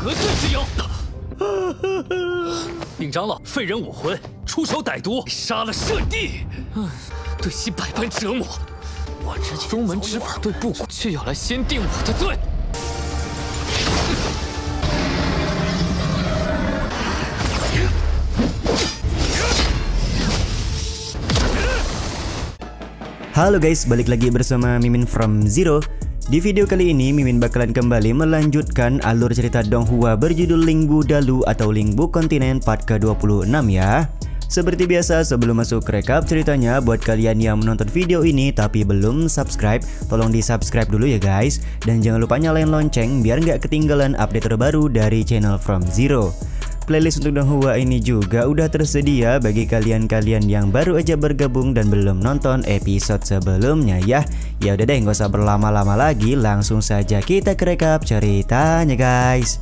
何罪之有？禀长老，废人武魂，出手歹毒，杀了圣帝，对其百般折磨。我之前宗门之法对不果，却要来先定我的罪。 Halo guys, balik lagi bersama Mimin from Zero. Di video kali ini Mimin bakalan kembali melanjutkan alur cerita Donghua berjudul Lingbu Dalu atau Lingbu Kontinen part ke-26 ya. Seperti biasa, sebelum masuk ke rekap ceritanya, buat kalian yang menonton video ini tapi belum subscribe, tolong di subscribe dulu ya guys. Dan jangan lupa nyalain lonceng biar nggak ketinggalan update terbaru dari channel From Zero. Playlist untuk Donghua ini juga udah tersedia bagi kalian-kalian yang baru aja bergabung dan belum nonton episode sebelumnya ya. Ya udah deh, nggak usah berlama-lama lagi, langsung saja kita ke rekap ceritanya guys.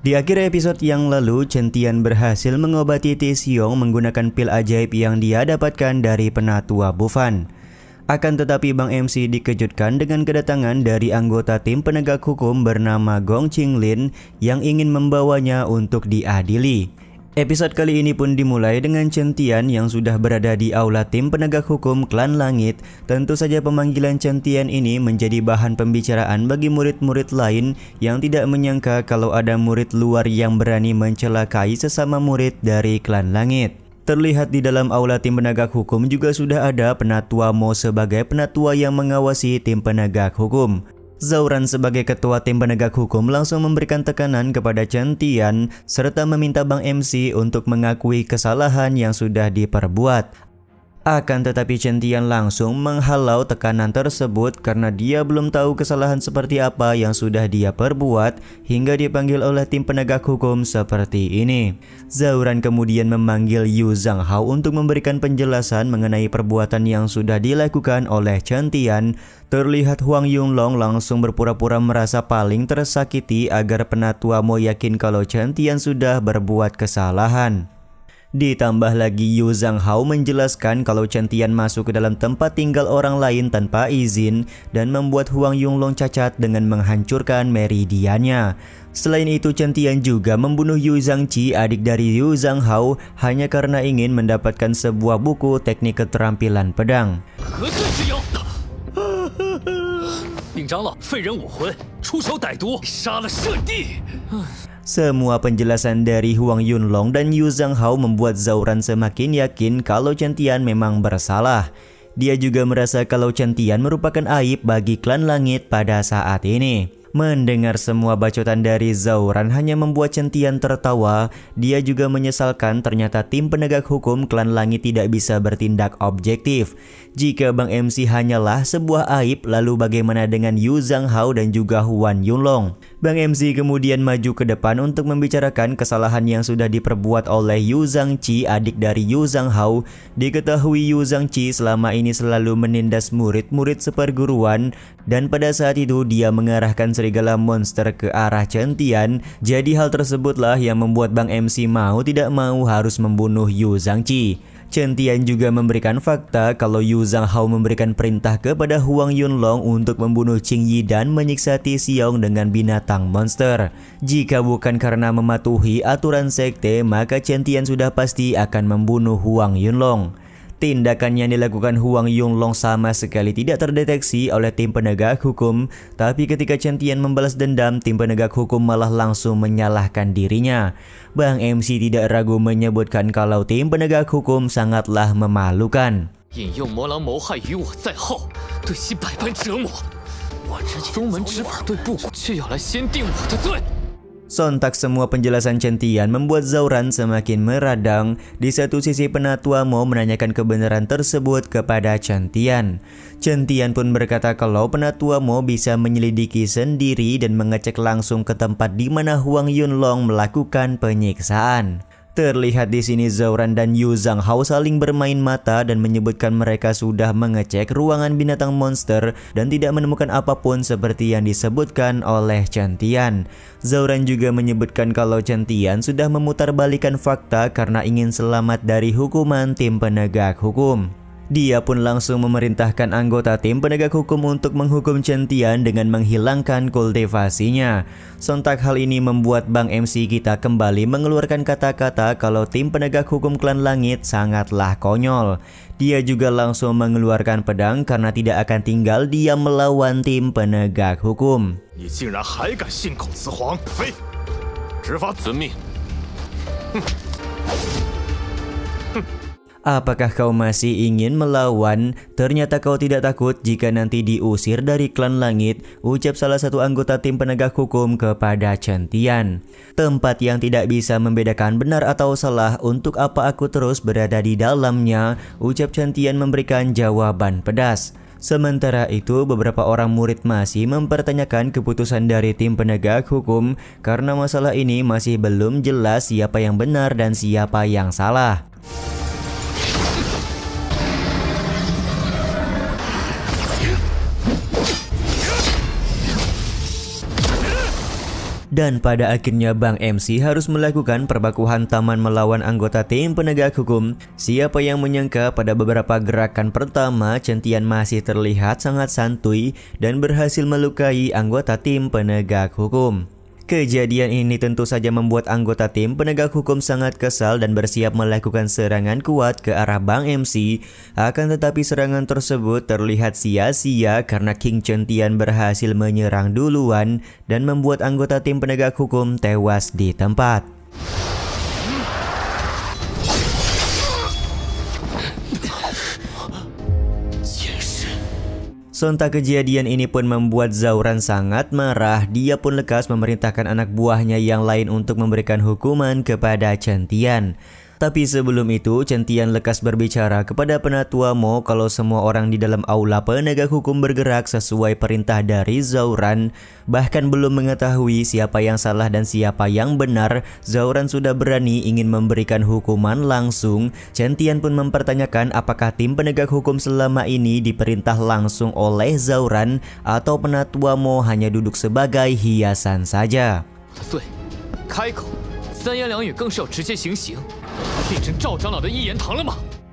Di akhir episode yang lalu, Chen Tian berhasil mengobati Ti Xiong menggunakan pil ajaib yang dia dapatkan dari penatua Bufan. Akan tetapi Bang MC dikejutkan dengan kedatangan dari anggota tim penegak hukum bernama Gong Qinglin yang ingin membawanya untuk diadili. Episode kali ini pun dimulai dengan Chen Tian yang sudah berada di aula tim penegak hukum Klan Langit. Tentu saja pemanggilan Chen Tian ini menjadi bahan pembicaraan bagi murid-murid lain yang tidak menyangka kalau ada murid luar yang berani mencelakai sesama murid dari Klan Langit. Terlihat di dalam aula tim penegak hukum juga sudah ada Penatua Mo sebagai penatua yang mengawasi tim penegak hukum. Zauran sebagai ketua tim penegak hukum langsung memberikan tekanan kepada Chen Tian serta meminta Bang MC untuk mengakui kesalahan yang sudah diperbuat. Akan tetapi Chen Tian langsung menghalau tekanan tersebut karena dia belum tahu kesalahan seperti apa yang sudah dia perbuat hingga dipanggil oleh tim penegak hukum seperti ini. Zauran kemudian memanggil Yu Zhanghao untuk memberikan penjelasan mengenai perbuatan yang sudah dilakukan oleh Chen Tian. Terlihat Huang Yunlong langsung berpura-pura merasa paling tersakiti agar penatua Mo yakin kalau Chen Tian sudah berbuat kesalahan. Ditambah lagi Yu Zhanghao menjelaskan kalau Chen Tian masuk ke dalam tempat tinggal orang lain tanpa izin dan membuat Huang Yunlong cacat dengan menghancurkan meridiannya. Selain itu Chen Tian juga membunuh Yu Zhangqi, adik dari Yu Zhanghao, hanya karena ingin mendapatkan sebuah buku teknik keterampilan pedang. 禀长老，废人武魂，出手歹毒，杀了圣帝。 Semua penjelasan dari Huang Yunlong dan Yu Zhanghao membuat Zauran semakin yakin kalau Chen Tian memang bersalah. Dia juga merasa kalau Chen Tian merupakan aib bagi Klan Langit pada saat ini. Mendengar semua bacotan dari Zauran hanya membuat Chen Tian tertawa. Dia juga menyesalkan ternyata tim penegak hukum Klan Langit tidak bisa bertindak objektif. Jika Bang MC hanyalah sebuah aib, lalu bagaimana dengan Yu Zhanghao dan juga Huang Yunlong? Bang MC kemudian maju ke depan untuk membicarakan kesalahan yang sudah diperbuat oleh Yu Zhangqi, adik dari Yu Zhanghao. Diketahui Yu Zhangqi selama ini selalu menindas murid-murid seperguruan dan pada saat itu dia mengarahkan serigala monster ke arah Chen Tian. Jadi hal tersebutlah yang membuat Bang MC mau tidak mau harus membunuh Yu Zhangqi. Chen Tian juga memberikan fakta kalau Yu Zhanghao memberikan perintah kepada Huang Yunlong untuk membunuh Qing Yi dan menyiksa Ti Xiong dengan binatang monster. Jika bukan karena mematuhi aturan sekte, maka Chen Tian sudah pasti akan membunuh Huang Yunlong. Tindakan yang dilakukan Huang Yunlong sama sekali tidak terdeteksi oleh tim penegak hukum, tapi ketika Chen Tian membalas dendam, tim penegak hukum malah langsung menyalahkan dirinya. Bang MC tidak ragu menyebutkan kalau tim penegak hukum sangatlah memalukan. 引诱魔狼谋害于我在后，对其百般折磨。我之前宗门之法对不果，却要来先定我的罪。 Sontak semua penjelasan Chen Tian membuat Zauran semakin meradang. Di satu sisi penatua Mo menanyakan kebenaran tersebut kepada Chen Tian. Chen Tian pun berkata kalau penatua Mo bisa menyelidiki sendiri dan mengecek langsung ke tempat di mana Huang Yunlong melakukan penyiksaan. Terlihat di sini Zauran dan Yu Zhanghao saling bermain mata dan menyebutkan mereka sudah mengecek ruangan binatang monster dan tidak menemukan apapun seperti yang disebutkan oleh Chen Tian. Zauran juga menyebutkan kalau Chen Tian sudah memutarbalikan fakta karena ingin selamat dari hukuman tim penegak hukum. Dia pun langsung memerintahkan anggota tim penegak hukum untuk menghukum Chen Tian dengan menghilangkan kultivasinya. Sontak hal ini membuat Bang MC kita kembali mengeluarkan kata-kata kalau tim penegak hukum klan langit sangatlah konyol. Dia juga langsung mengeluarkan pedang karena tidak akan tinggal diam melawan tim penegak hukum. Apakah kau masih ingin melawan? Ternyata kau tidak takut jika nanti diusir dari klan langit, ucap salah satu anggota tim penegak hukum kepada Chen Tian. Tempat yang tidak bisa membedakan benar atau salah, untuk apa aku terus berada di dalamnya, ucap Chen Tian memberikan jawaban pedas. Sementara itu, beberapa orang murid masih mempertanyakan keputusan dari tim penegak hukum karena masalah ini masih belum jelas siapa yang benar dan siapa yang salah. Dan pada akhirnya Bang MC harus melakukan perbakuhan taman melawan anggota tim penegak hukum. Siapa yang menyangka pada beberapa gerakan pertama Chen Tian masih terlihat sangat santuy dan berhasil melukai anggota tim penegak hukum. Kejadian ini tentu saja membuat anggota tim penegak hukum sangat kesal dan bersiap melakukan serangan kuat ke arah Bang MC. Akan tetapi serangan tersebut terlihat sia-sia karena King Chen Tian berhasil menyerang duluan dan membuat anggota tim penegak hukum tewas di tempat. Sontak kejadian ini pun membuat Zauran sangat marah. Dia pun lekas memerintahkan anak buahnya yang lain untuk memberikan hukuman kepada Chen Tian. Tapi sebelum itu, Chen Tian lekas berbicara kepada Penatua Mo kalau semua orang di dalam aula penegak hukum bergerak sesuai perintah dari Zauran. Bahkan belum mengetahui siapa yang salah dan siapa yang benar, Zauran sudah berani ingin memberikan hukuman langsung. Chen Tian pun mempertanyakan apakah tim penegak hukum selama ini diperintah langsung oleh Zauran atau Penatua Mo hanya duduk sebagai hiasan saja.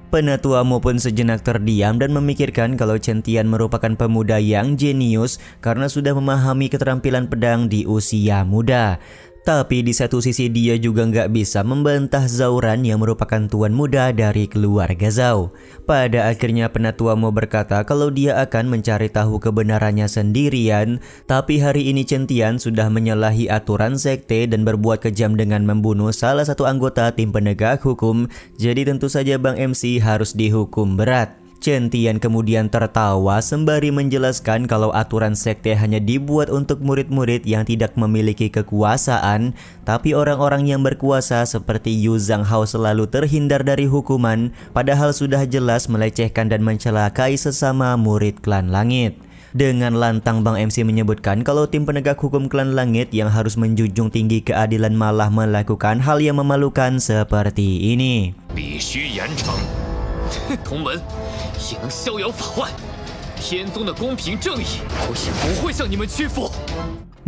Penatua Mo pun sejenak terdiam dan memikirkan kalau Chen Tian merupakan pemuda yang jenius karena sudah memahami keterampilan pedang di usia muda. Tapi di satu sisi dia juga nggak bisa membantah Zauran yang merupakan tuan muda dari keluarga Zhao. Pada akhirnya Penatua Mo berkata kalau dia akan mencari tahu kebenarannya sendirian. Tapi hari ini Chen Tian sudah menyalahi aturan sekte dan berbuat kejam dengan membunuh salah satu anggota tim penegak hukum. Jadi tentu saja Bang MC harus dihukum berat. Chen Tian kemudian tertawa sembari menjelaskan kalau aturan sekte hanya dibuat untuk murid-murid yang tidak memiliki kekuasaan, tapi orang-orang yang berkuasa seperti Yu Zhanghao selalu terhindar dari hukuman, padahal sudah jelas melecehkan dan mencelakai sesama murid klan langit. Dengan lantang Bang MC menyebutkan kalau tim penegak hukum klan langit yang harus menjunjung tinggi keadilan malah melakukan hal yang memalukan seperti ini.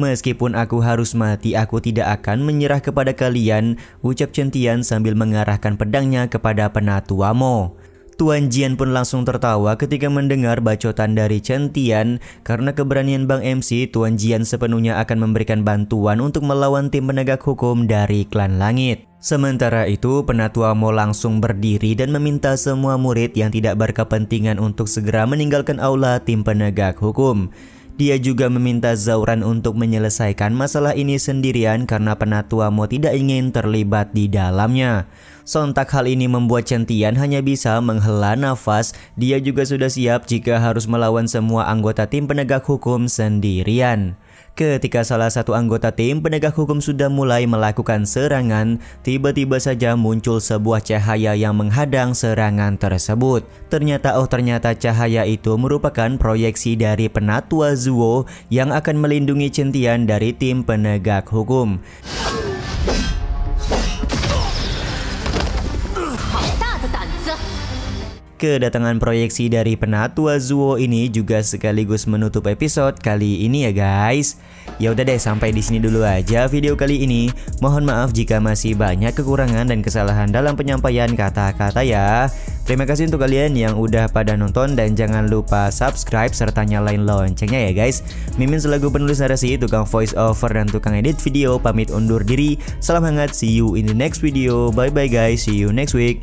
Meskipun aku harus mati, aku tidak akan menyerah kepada kalian, ucap Chen Tian sambil mengarahkan pedangnya kepada Penatua Mo. Tuan Jian pun langsung tertawa ketika mendengar bacotan dari Chen Tian. Karena keberanian Bang MC, Tuan Jian sepenuhnya akan memberikan bantuan untuk melawan tim penegak hukum dari klan langit. Sementara itu, Penatua Mo langsung berdiri dan meminta semua murid yang tidak berkepentingan untuk segera meninggalkan aula tim penegak hukum. Dia juga meminta Zauran untuk menyelesaikan masalah ini sendirian karena Penatua Mo tidak ingin terlibat di dalamnya. Sontak hal ini membuat Chen Tian hanya bisa menghela nafas. Dia juga sudah siap jika harus melawan semua anggota tim penegak hukum sendirian. Ketika salah satu anggota tim penegak hukum sudah mulai melakukan serangan, tiba-tiba saja muncul sebuah cahaya yang menghadang serangan tersebut. Ternyata cahaya itu merupakan proyeksi dari Penatua Zuo yang akan melindungi Chen Tian dari tim penegak hukum. Kedatangan proyeksi dari Penatua Zuo ini juga sekaligus menutup episode kali ini ya guys. Ya udah deh, sampai di sini dulu aja video kali ini. Mohon maaf jika masih banyak kekurangan dan kesalahan dalam penyampaian kata-kata ya. Terima kasih untuk kalian yang udah pada nonton dan jangan lupa subscribe serta nyalain loncengnya ya guys. Mimin selaku penulis narasi, tukang voice over dan tukang edit video pamit undur diri. Salam hangat, see you in the next video. Bye bye guys, see you next week.